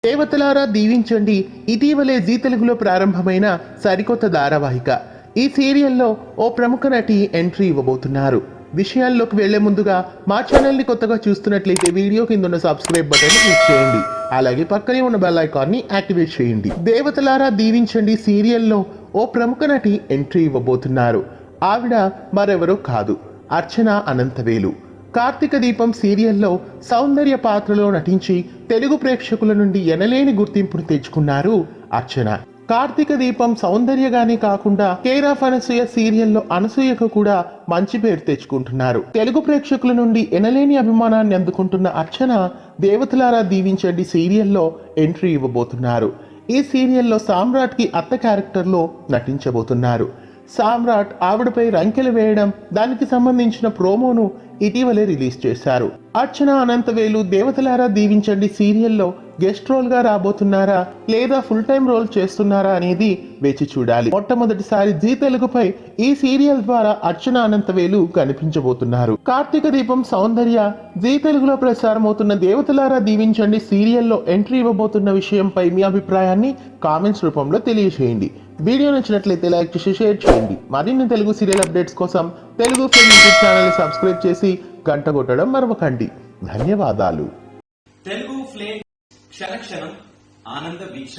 దేవతలారా దీవించండి ఇటీవలే జీ తెలుగులో ప్రారంభమైన సరికొత్త ధారావాహిక. ఈ సీరియల్లో ఓ ప్రముఖ నటి ఎంట్రీ ఇవ్వబోతున్నారు. విషయాల్లోకి వెళ్లే ముందుగా మా ఛానల్ని కొత్తగా చూస్తున్నట్లయితే వీడియో కింద ఉన్న సబ్స్క్రైబ్ బటన్ క్లిక్ చేయండి. అలాగే పక్కనే ఉన్న బెల్ ఐకాన్ని యాక్టివేట్ చేయండి. దేవతలారా దీవించండి సీరియల్లో ఓ ప్రముఖ నటి ఎంట్రీ ఇవ్వబోతున్నారు. ఆవిడ మరెవరో కాదు, అర్చన అనంతవేలు. కార్తీక దీపం సీరియల్లో సౌందర్య పాత్రలో నటించి తెలుగు ప్రేక్షకుల నుండి ఎనలేని గుర్తింపును తెచ్చుకున్నారు అర్చన. కార్తీక దీపం సౌందర్యగానే కాకుండా కేర్ ఆఫ్ అనసూయ సీరియల్లో అనసూయకు కూడా మంచి పేరు తెచ్చుకుంటున్నారు. తెలుగు ప్రేక్షకుల నుండి ఎనలేని అభిమానాన్ని అందుకుంటున్న అర్చన దేవతలారా దీవించండి సీరియల్లో ఎంట్రీ ఇవ్వబోతున్నారు. ఈ సీరియల్లో సామ్రాట్కి అత్త క్యారెక్టర్లో నటించబోతున్నారు. సామ్రాట్ ఆవిడపై రంకెలు వేయడం, దానికి సంబంధించిన ప్రోమోను ఇటీవలే రిలీజ్ చేశారు. అర్చన అనంతవేలు దేవతలారా దీవించండి సీరియల్లో గెస్ట్ రోల్ గా రాబోతున్నారా లేదా ఫుల్ టైం రోల్ చేస్తున్నారా అనేది వేచి చూడాలి. మొట్టమొదటిసారి జీ తెలుగుపై ఈ సీరియల్ ద్వారా అర్చన అనంతవేలు కనిపించబోతున్నారు. కార్తీక దీపం సౌందర్య జీ తెలుగులో ప్రసారమవుతున్న దేవతలారా దీవించండి సీరియల్లో ఎంట్రీ ఇవ్వబోతున్న విషయంపై మీ అభిప్రాయాన్ని కామెంట్స్ రూపంలో తెలియజేయండి. వీడియో నచ్చినట్లయితే లైక్ చేసి షేర్ చేయండి. మరిన్ని తెలుగు సీరియల్ అప్డేట్స్ కోసం తెలుగు ఫిల్మ్ యూట్యూబ్ ఛానల్ని సబ్స్క్రైబ్ చేసి గంట కొట్టడం మరవకండి. ధన్యవాదాలు. తెలుగు ఫ్లేమ్ క్షణ క్షణం ఆనంద వీక్ష.